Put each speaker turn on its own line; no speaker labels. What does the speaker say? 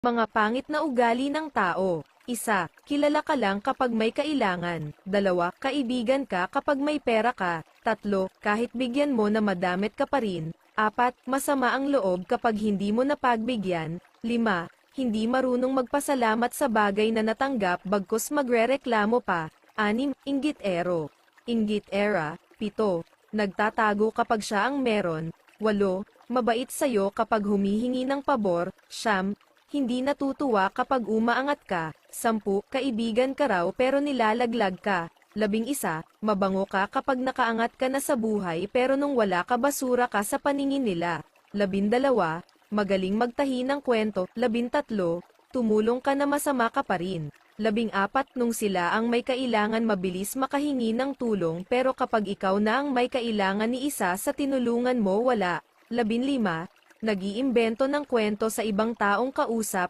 Mga pangit na ugali ng tao. 1. Kilala ka lang kapag may kailangan. 2. Kaibigan ka kapag may pera ka. 3. Kahit bigyan mo na madamit ka pa rin. 4. Masama ang loob kapag hindi mo napagbigyan. 5. Hindi marunong magpasalamat sa bagay na natanggap bagkus magrereklamo pa. 6. Inggit-ero. Inggit-era. 7. Nagtatago kapag siya ang meron. 8. Mabait sa'yo kapag humihingi ng pabor. 9. Hindi natutuwa kapag umaangat ka. 10. Kaibigan ka raw pero nilalaglag ka. 11. Mabango ka kapag nakaangat ka na sa buhay pero nung wala ka basura ka sa paningin nila. 12. Magaling magtahi ng kwento. 13. Tumulong ka na masama ka pa rin. 14. Nung sila ang may kailangan mabilis makahingi ng tulong pero kapag ikaw na ang may kailangan ni isa sa tinulungan mo wala. 15. Nag-iimbento ng kwento sa ibang taong kausap.